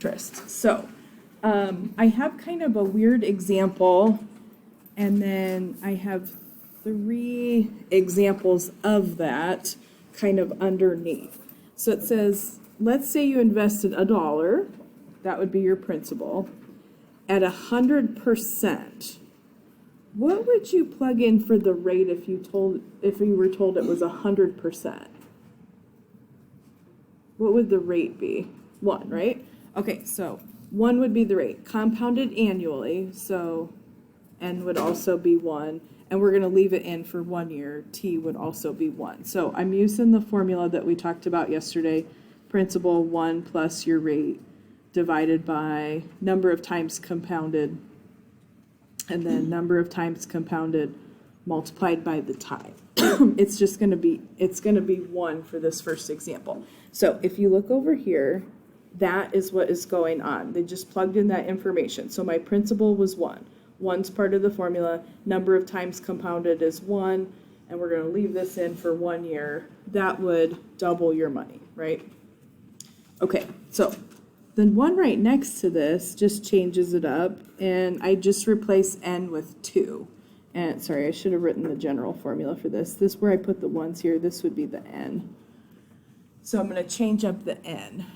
interest. So I have kind of a weird example, and then I have 3 examples of that kind of underneath. So it says, let's say you invested $1, that would be your principal, at 100%. What would you plug in for the rate if you were told it was 100%? What would the rate be? 1, right? Okay, so 1 would be the rate, compounded annually, so N would also be 1, and we're going to leave it in for 1 year. T would also be 1. So I'm using the formula that we talked about yesterday, principal 1 plus your rate divided by number of times compounded, and then number of times compounded multiplied by the time. It's going to be 1 for this first example. So if you look over here, that is what is going on. They just plugged in that information. So my principal was 1. 1's part of the formula. Number of times compounded is 1, and we're going to leave this in for 1 year. That would double your money, right? Okay, so the one right next to this just changes it up, and I just replace N with 2. And sorry, I should have written the general formula for this. This where I put the 1s here, this would be the N. So I'm going to change up the N.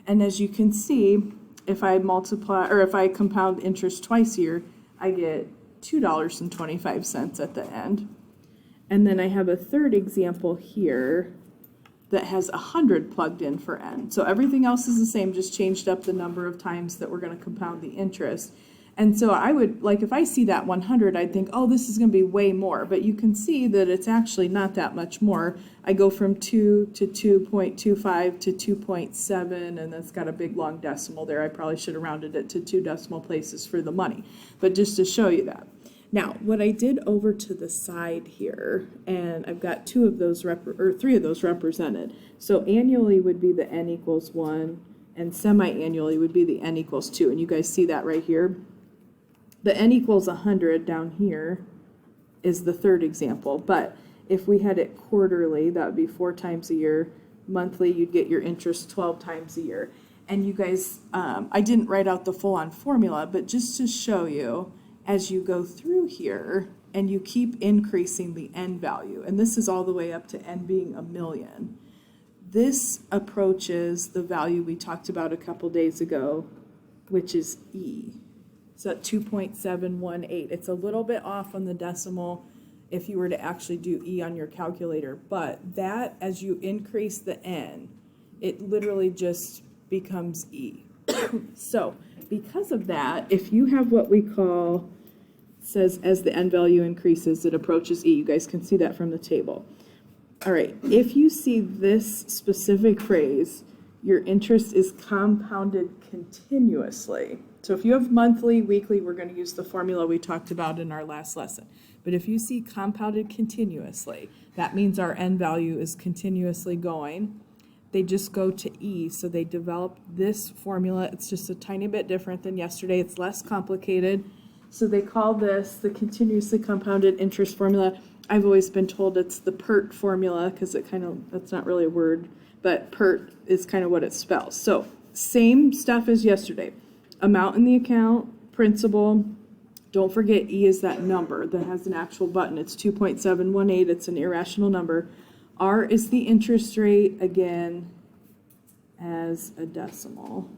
And as you can see, if I multiply, or if I compound interest twice a year, I get $2.25 at the end. And then I have a third example here that has 100 plugged in for N. So everything else is the same, just changed up the number of times that we're going to compound the interest. And so I would, like, if I see that 100, I'd think, oh, this is going to be way more. But you can see that it's actually not that much more. I go from 2 to 2.25 to 2.7, and that's got a big long decimal there. I probably should have rounded it to 2 decimal places for the money. But just to show you that. Now, what I did over to the side here, and I've got 3 of those represented. So annually would be the N equals 1, and semi-annually would be the N equals 2. And you guys see that right here? The N equals 100 down here is the third example, but if we had it quarterly, that would be 4 times a year. Monthly, you'd get your interest 12 times a year. And you guys, I didn't write out the full-on formula, but just to show you, as you go through here, and you keep increasing the N value, and this is all the way up to N being 1,000,000, this approaches the value we talked about a couple days ago, which is E. So at 2.718. It's a little bit off on the decimal if you were to actually do E on your calculator, but that, as you increase the N, it literally just becomes E. So because of that, if you have what we call, says as the N value increases, it approaches E. You guys can see that from the table. All right, if you see this specific phrase, your interest is compounded continuously. So if you have monthly, weekly, we're going to use the formula we talked about in our last lesson. But if you see compounded continuously, that means our N value is continuously going. They just go to E, so they develop this formula. It's just a tiny bit different than yesterday. It's less complicated. So they call this the continuously compounded interest formula. I've always been told it's the PERT formula because that's not really a word, but PERT is kind of what it spells. So same stuff as yesterday. Amount in the account, principal. Don't forget E is that number that has an actual button. It's 2.718. It's an irrational number. R is the interest rate, again, as a decimal.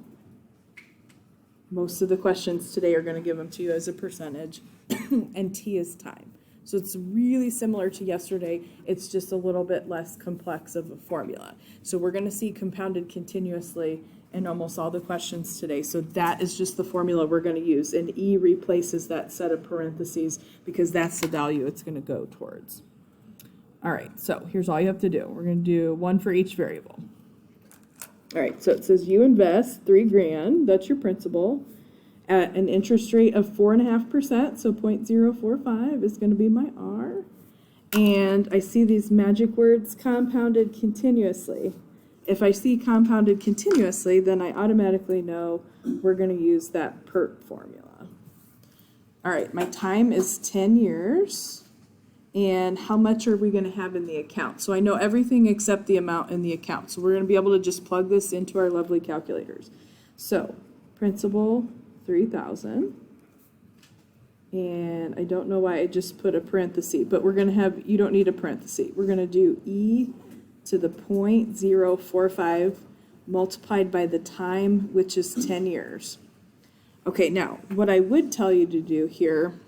Most of the questions today are going to give them to you as a percentage. And T is time. So it's really similar to yesterday. It's just a little bit less complex of a formula. So we're going to see compounded continuously in almost all the questions today. So that is just the formula we're going to use. And E replaces that set of parentheses because that's the value it's going to go towards. All right, so here's all you have to do. We're going to do 1 for each variable. All right, so it says you invest $3,000, that's your principal, at an interest rate of 4.5%, so 0.045 is going to be my R. And I see these magic words, compounded continuously. If I see compounded continuously, then I automatically know we're going to use that PERT formula. All right, my time is 10 years. And how much are we going to have in the account? So I know everything except the amount in the account. So we're going to be able to just plug this into our lovely calculators. So principal 3,000. And I don't know why I just put a parenthesis, but we're going to have, you don't need a parenthesis. We're going to do e to the 0.045 multiplied by the time, which is 10 years. Okay, now, what I would tell you to do here,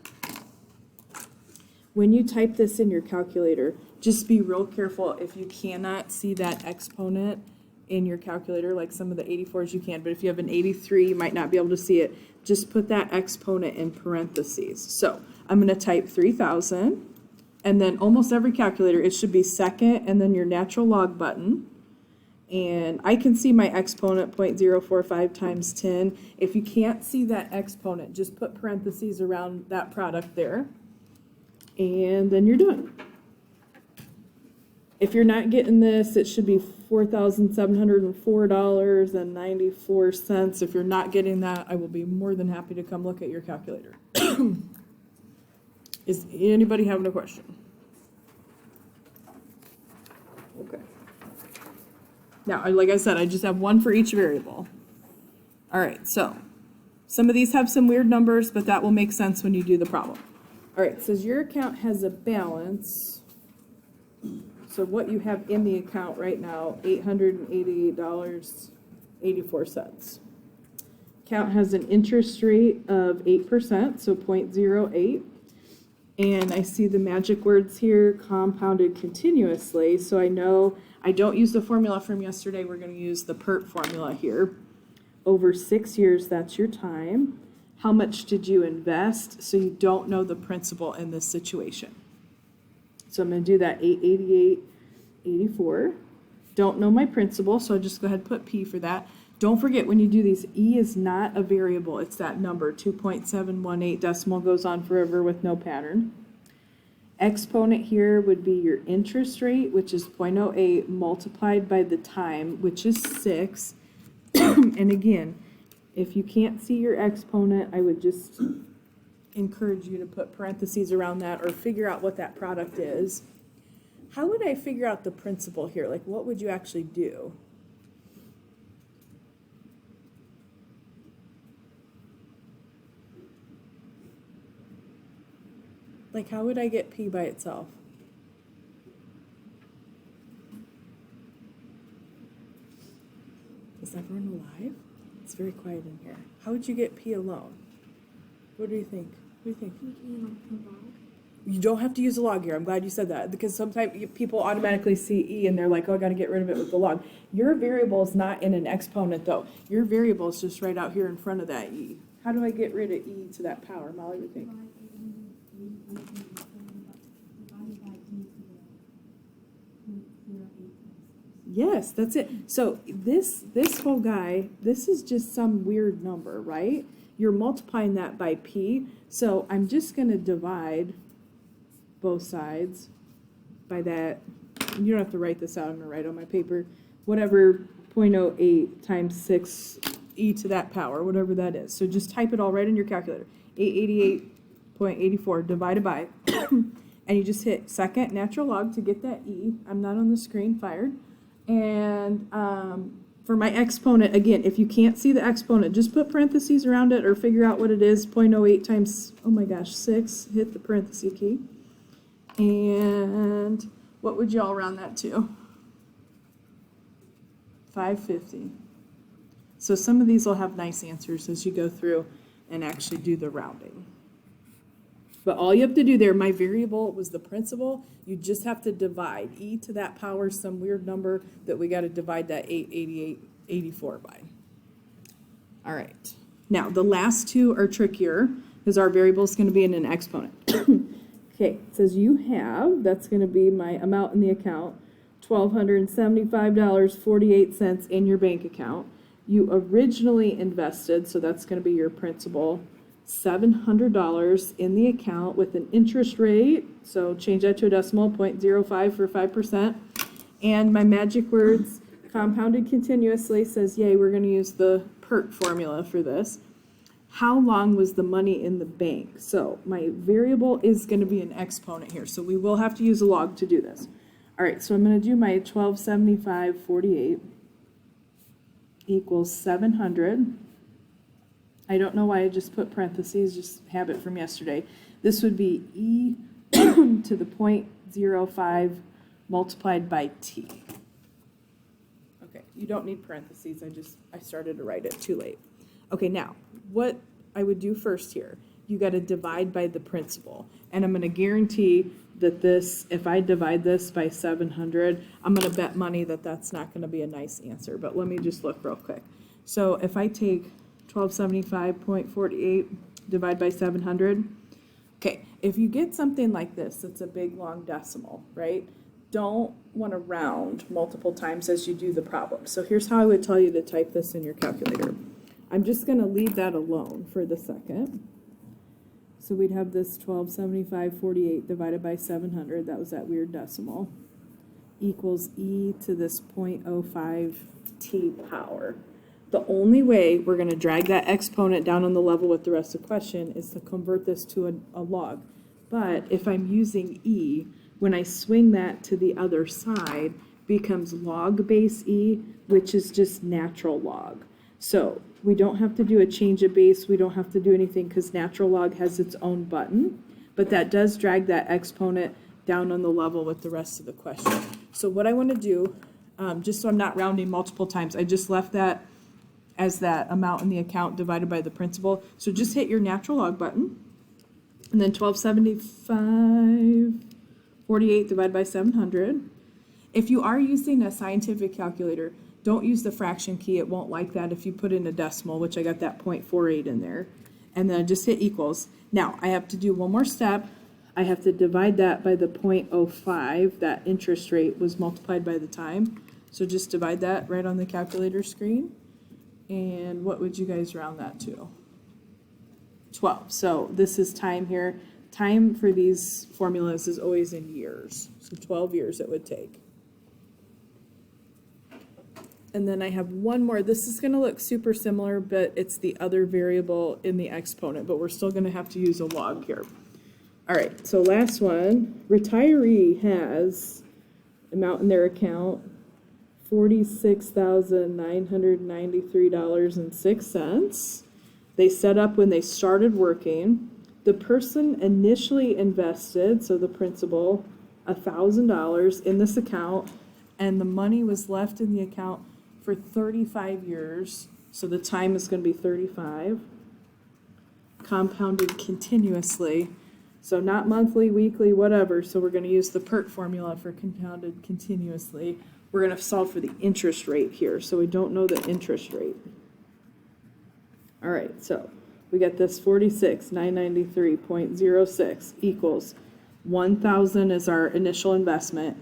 when you type this in your calculator, just be real careful if you cannot see that exponent in your calculator, like some of the 84s you can, but if you have an 83, you might not be able to see it. Just put that exponent in parentheses. So I'm going to type 3,000, and then almost every calculator, it should be second, and then your natural log button. And I can see my exponent 0.045 times 10. If you can't see that exponent, just put parentheses around that product there, and then you're done. If you're not getting this, it should be $4,704.94. If you're not getting that, I will be more than happy to come look at your calculator. Is anybody having a question? Okay. Now, like I said, I just have one for each variable. All right, so some of these have some weird numbers, but that will make sense when you do the problem. All right, it says your account has a balance. So what you have in the account right now, $888.84. Account has an interest rate of 8%, so 0.08. And I see the magic words here, compounded continuously. So I know I don't use the formula from yesterday. We're going to use the PERT formula here. Over 6 years, that's your time. How much did you invest? So you don't know the principal in this situation. So I'm going to do that 888.84. Don't know my principal, so I'll just go ahead and put P for that. Don't forget when you do these, E is not a variable. It's that number, 2.718 decimal goes on forever with no pattern. Exponent here would be your interest rate, which is 0.08 multiplied by the time, which is 6. And again, if you can't see your exponent, I would just encourage you to put parentheses around that or figure out what that product is. How would I figure out the principal here? Like, what would you actually do? Like, how would I get P by itself? Is everyone alive? It's very quiet in here. How would you get P alone? What do you think? What do you think? You don't have to use a log here. I'm glad you said that, because sometimes people automatically see E and they're like, oh, I got to get rid of it with the log. Your variable is not in an exponent, though. Your variable is just right out here in front of that E. How do I get rid of E to that power? Molly, what do you think? Yes, that's it. So this whole guy, this is just some weird number, right? You're multiplying that by P. So I'm just going to divide both sides by that. You don't have to write this out. I'm going to write on my paper. Whatever 0.08 times 6 e to that power, whatever that is. So just type it all right in your calculator. 888.84 divided by, and you just hit second natural log to get that e. I'm not on the screen, fired. And for my exponent, again, if you can't see the exponent, just put parentheses around it or figure out what it is. 0.08 times, oh my gosh, 6. Hit the parenthesis key. And what would y'all round that to? 550. So some of these will have nice answers as you go through and actually do the rounding. But all you have to do there, my variable was the principal. You just have to divide. E to that power is some weird number that we got to divide that 888.84 by. All right. Now, the last two are trickier because our variable is going to be in an exponent. Okay, it says you have, that's going to be my amount in the account, $1,275.48 in your bank account. You originally invested, so that's going to be your principal, $700 in the account with an interest rate, so change that to a decimal, 0.05 for 5%. And my magic words, compounded continuously, says, yay, we're going to use the PERT formula for this. How long was the money in the bank? So my variable is going to be an exponent here, so we will have to use a log to do this. All right, so I'm going to do my 1275.48 equals 700 I don't know why I just put parentheses, just habit from yesterday. This would be e to the 0.05 multiplied by t. Okay, you don't need parentheses, I started to write it too late. Okay, now, what I would do first here, you gotta divide by the principal. And I'm gonna guarantee that this, if I divide this by 700, I'm gonna bet money that that's not gonna be a nice answer, but let me just look real quick. So if I take 1275.48, divide by 700, okay, if you get something like this, it's a big long decimal, right? Don't want to round multiple times as you do the problem. So here's how I would tell you to type this in your calculator. I'm just going to leave that alone for the second. So we'd have this 1275.48 divided by 700, that was that weird decimal, equals e to this 0.05 t power. The only way we're going to drag that exponent down on the level with the rest of the question is to convert this to a log. But if I'm using e, when I swing that to the other side, becomes log base e, which is just natural log. So we don't have to do a change of base, we don't have to do anything because natural log has its own button, but that does drag that exponent down on the level with the rest of the question. So what I want to do, just so I'm not rounding multiple times, I just left that as that amount in the account divided by the principal. So just hit your natural log button, and then 1275.48 divided by 700. If you are using a scientific calculator, don't use the fraction key. It won't like that if you put in a decimal, which I got that 0.48 in there. And then just hit equals. Now, I have to do one more step. I have to divide that by the 0.05. That interest rate was multiplied by the time. So just divide that right on the calculator screen. And what would you guys round that to? 12. So this is time here. Time for these formulas is always in years. So 12 years it would take. And then I have one more. This is going to look super similar, but it's the other variable in the exponent, but we're still going to have to use a log here. All right, so last one. Retiree has amount in their account, $46,993.06. They set up when they started working. The person initially invested, so the principal, $1,000 in this account, and the money was left in the account for 35 years. So the time is going to be 35, compounded continuously. So not monthly, weekly, whatever. So we're going to use the PERT formula for compounded continuously. We're going to solve for the interest rate here, so we don't know the interest rate. All right, so we get this 46,993.06 equals 1,000 is our initial investment,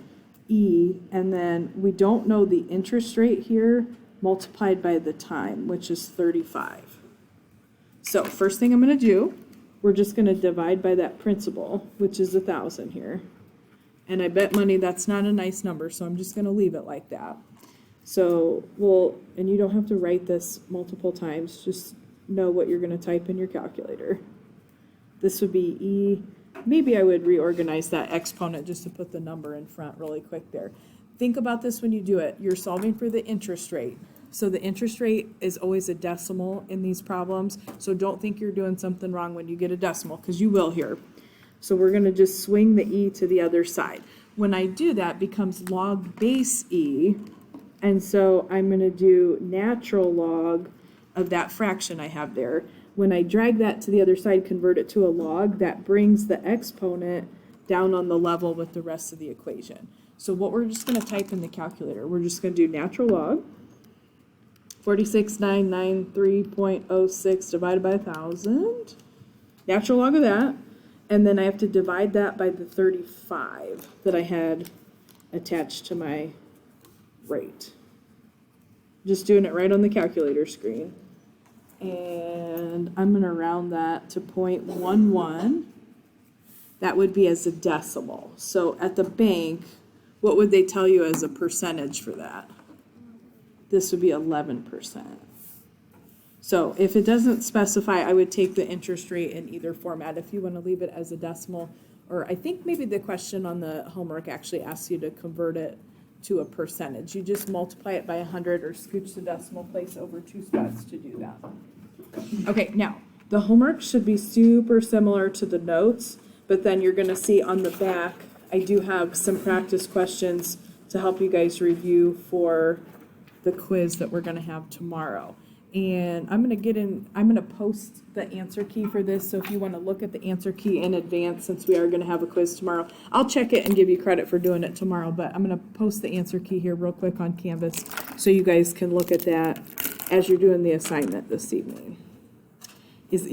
E, and then we don't know the interest rate here multiplied by the time, which is 35. So first thing I'm going to do, we're just going to divide by that principal, which is 1,000 here. And I bet money that's not a nice number, so I'm just going to leave it like that. So, and you don't have to write this multiple times, just know what you're going to type in your calculator. This would be E. Maybe I would reorganize that exponent just to put the number in front really quick there. Think about this when you do it. You're solving for the interest rate. So the interest rate is always a decimal in these problems, so don't think you're doing something wrong when you get a decimal, because you will here. So we're going to just swing the E to the other side. When I do that, it becomes log base E, and so I'm going to do natural log of that fraction I have there. When I drag that to the other side, convert it to a log, that brings the exponent down on the level with the rest of the equation. So what we're just going to type in the calculator, we're just going to do natural log, 46,993.06 divided by 1,000, natural log of that. And then I have to divide that by the 35 that I had attached to my rate. Just doing it right on the calculator screen. And I'm going to round that to 0.11. That would be as a decimal. So at the bank, what would they tell you as a percentage for that? This would be 11%. So if it doesn't specify, I would take the interest rate in either format. If you want to leave it as a decimal, or I think maybe the question on the homework actually asks you to convert it to a percentage. You just multiply it by 100 or scooch the decimal place over 2 spots to do that. Okay, now, the homework should be super similar to the notes, but then you're gonna see on the back, I do have some practice questions to help you guys review for the quiz that we're gonna have tomorrow. And I'm gonna post the answer key for this, so if you wanna look at the answer key in advance, since we are gonna have a quiz tomorrow, I'll check it and give you credit for doing it tomorrow, but I'm gonna post the answer key here real quick on Canvas, so you guys can look at that as you're doing the assignment this evening. Is